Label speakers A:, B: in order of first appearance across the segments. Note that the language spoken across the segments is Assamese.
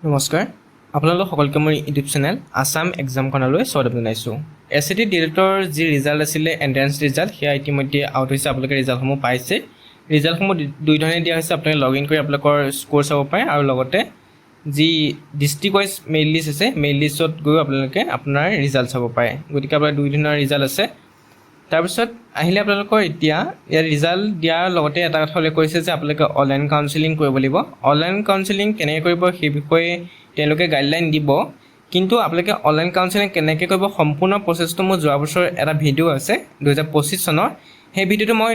A: নমস্কাৰ আপোনালোক সকলোকে মোৰ ইউটিউব চেনেল আসাম এক্সামখনলৈ স্বাগতম জনাইছোঁ। এছএটি ডিলেটৰ যি ৰিজাল্ট আছিলে এণ্ট্ৰেন্স ৰিজাল্ট সেয়া ইতিমধ্যে আউট হৈছে। আপোনালোকে ৰিজাল্টসমূহ পাইছে। ৰিজাল্টসমূহ দুই ধৰণে দিয়া হৈছে। আপোনালোকে লগ ইন কৰি আপোনালোকৰ স্ক'ৰ চাব পাৰে আৰু লগতে যি ডিষ্ট্ৰিক্ট ৱাইজ মেইল লিষ্ট আছে মেইল লিষ্টত গৈ আপোনালোকে আপোনাৰ ৰিজাল্ট চাব পাৰে। গতিকে আপোনাৰ দুই ধৰণৰ ৰিজাল্ট আছে। তাৰপিছত আহিলে আপোনালোকৰ এতিয়া ইয়াৰ ৰিজাল্ট দিয়াৰ লগতে এটা কথা উল্লেখ কৰিছে যে আপোনালোকে অনলাইন কাউন্সেলিং কৰিব লাগিব। অনলাইন কাউন্সেলিং কেনেকৈ কৰিব সেই বিষয়ে তেওঁলোকে গাইডলাইন দিব, কিন্তু আপোনালোকে অনলাইন কাউন্সেলিং কেনেকৈ কৰিব সম্পূৰ্ণ প্ৰচেছটো মোৰ যোৱা বছৰ এটা ভিডিঅ' আছে 2025 চনৰ। সেই ভিডিঅ'টো মই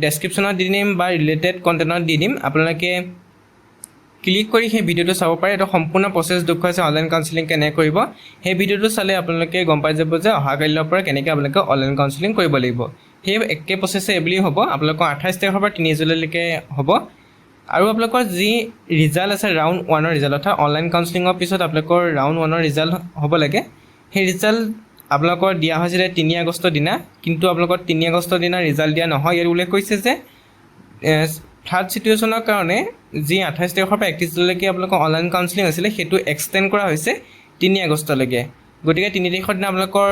A: ডেছক্ৰিপশ্যনত দি দিম বা ৰিলেটেড কণ্টেণ্টত দি দিম। আপোনালোকে ক্লিক কৰি সেই ভিডিঅ'টো চাব পাৰে। এইটো সম্পূৰ্ণ প্ৰচেছ দেখুৱাইছে অনলাইন কাউন্সেলিং কেনেকৈ কৰিব। সেই ভিডিঅ'টো চালে আপোনালোকে গম পাই যাব যে অহাকালিৰ পৰা কেনেকৈ আপোনালোকে অনলাইন কাউন্সেলিং কৰিব লাগিব। সেই একে প্ৰচেছে এইবুলি হ'ব। আপোনালোকৰ 28 তাৰিখৰ পৰা 3 জুলাইলৈকে হ'ব। আৰু আপোনালোকৰ যি ৰিজাল্ট আছে ৰাউণ্ড 1ৰ ৰিজাল্ট অৰ্থাৎ অনলাইন কাউন্সেলিঙৰ পিছত আপোনালোকৰ ৰাউণ্ড 1ৰ ৰিজাল্ট হ'ব লাগে। সেই ৰিজাল্ট আপোনালোকৰ দিয়া হৈছিলে 3 আগষ্টৰ দিনা, কিন্তু আপোনালোকৰ 3 আগষ্টৰ দিনা ৰিজাল্ট দিয়া নহয়। ইয়াত উল্লেখ কৰিছে যে ফ্লাড ছিটুৱেশ্যনৰ কাৰণে যি 28 তাৰিখৰ পৰা 31 জুলাইলৈকে আপোনালোকৰ অনলাইন কাউন্সেলিং আছিলে সেইটো এক্সটেণ্ড কৰা হৈছে 3 আগষ্টলৈকে। গতিকে 3 তাৰিখৰ দিনা আপোনালোকৰ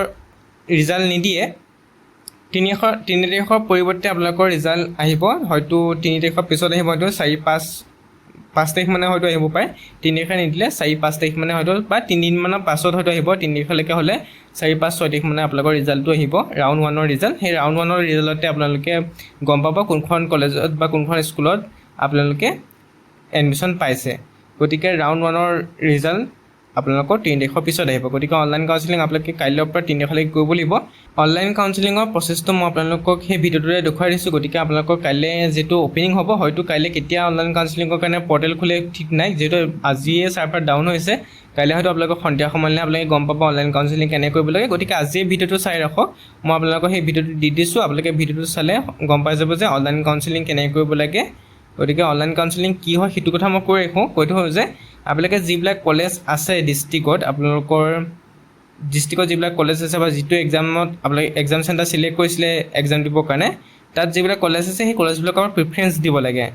A: ৰিজাল্ট নিদিয়ে। 3 তাৰিখৰ পৰিৱৰ্তে আপোনালোকৰ ৰিজাল্ট আহিব হয়তো 3 তাৰিখৰ পিছত আহিব, হয়তো 4-5 তাৰিখ মানে হয়তো আহিব পাৰে। 3 তাৰিখে নিদিলে 4-5 তাৰিখ মানে হয়তো বা 3 দিনমানৰ পাছত হয়তো আহিব। 3 তাৰিখলৈকে হ'লে 4-5-6 তাৰিখ মানে আপোনালোকৰ ৰিজাল্টটো আহিব ৰাউণ্ড 1ৰ ৰিজাল্ট। সেই ৰাউণ্ড 1ৰ ৰিজাল্টতে আপোনালোকে গম পাব কোনখন কলেজত বা কোনখন স্কুলত আপোনালোকে এডমিশ্যন পাইছে। গতিকে ৰাউণ্ড 1ৰ ৰিজাল্ট আপোনালোকৰ 3 তাৰিখৰ পিছত আহিব। গতিকে অনলাইন কাউন্সেলিং আপোনালোকে কাইলৈৰ পৰা 3 তাৰিখলৈকে কৰিব লাগিব। অনলাইন কাউন্সেলিঙৰ প্ৰচেছটো মই আপোনালোকক সেই ভিডিঅ'টোৰে দেখুৱাই দিছোঁ। গতিকে আপোনালোকৰ কাইলৈ যিটো অ'পেনিং হ'ব, হয়তো কাইলৈ কেতিয়া অনলাইন কাউন্সেলিঙৰ কাৰণে পৰ্টেল খোলে ঠিক নাই, যিহেতু আজিয়ে ছাৰ্ভাৰ ডাউন হৈছে। কাইলৈ হয়তো আপোনালোকৰ সন্ধিয়া সময়লৈ আপোনালোকে গম পাব অনলাইন কাউন্সেলিং কেনেকৈ কৰিব লাগে। গতিকে আজিয়ে ভিডিঅ'টো চাই ৰাখক। মই আপোনালোকক সেই ভিডিঅ'টো দি দিছোঁ। আপোনালোকে ভিডিঅ'টো চালে গম পাই যাব যে অনলাইন কাউন্সেলিং কেনেকৈ কৰিব লাগে। গতিকে অনলাইন কাউন্সেলিং কি হয় সেইটো কথা মই কৈ থওঁ যে আপোনালোকে যিবিলাক কলেজ আছে ডিষ্ট্ৰিক্টত, আপোনালোকৰ ডিষ্ট্ৰিক্টত যিবিলাক কলেজ আছে বা যিটো এক্সামত আপোনালোকে এক্সাম চেণ্টাৰ চিলেক্ট কৰিছিলে এক্সাম দিবৰ কাৰণে, তাত যিবিলাক কলেজ আছে সেই কলেজবিলাকৰ প্ৰিফাৰেঞ্চ দিব লাগে।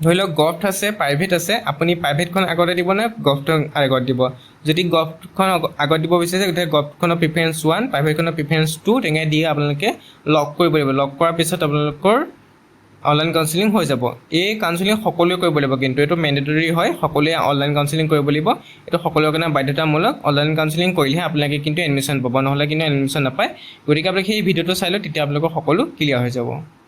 A: ধৰি লওক গভট আছে, প্ৰাইভেট আছে, আপুনি প্ৰাইভেটখন আগতে দিব নে গভটখন আগত দিব। যদি গভটখন আগত দিব বিচাৰিছে গতিকে গভটখনৰ প্ৰিফাৰেঞ্চ 1, প্ৰাইভেটখনৰ প্ৰিফাৰেঞ্চ 2 তেনেকৈ দি আপোনালোকে লক কৰিব লাগিব। লক কৰাৰ পিছত আপোনালোকৰ অনলাইন কাউন্সেলিং হৈ যাব। এই কাউন্সেলিং সকলোৱে কৰিব লাগিব, কিন্তু এইটো মেণ্ডেটৰী হয়। সকলোৱে অনলাইন কাউন্সেলিং কৰিব লাগিব। এইটো সকলোৰে কাৰণে বাধ্যতামূলক। অনলাইন কাউন্সেলিং কৰিলেহে আপোনালোকে কিন্তু এডমিশ্যন পাব, নহ'লে কিন্তু এডমিশ্যন নাপায়। গতিকে আপোনালোকে সেই ভিডিঅ'টো চাই লওক, তেতিয়া আপোনালোকৰ সকলো ক্লিয়াৰ হৈ যাব।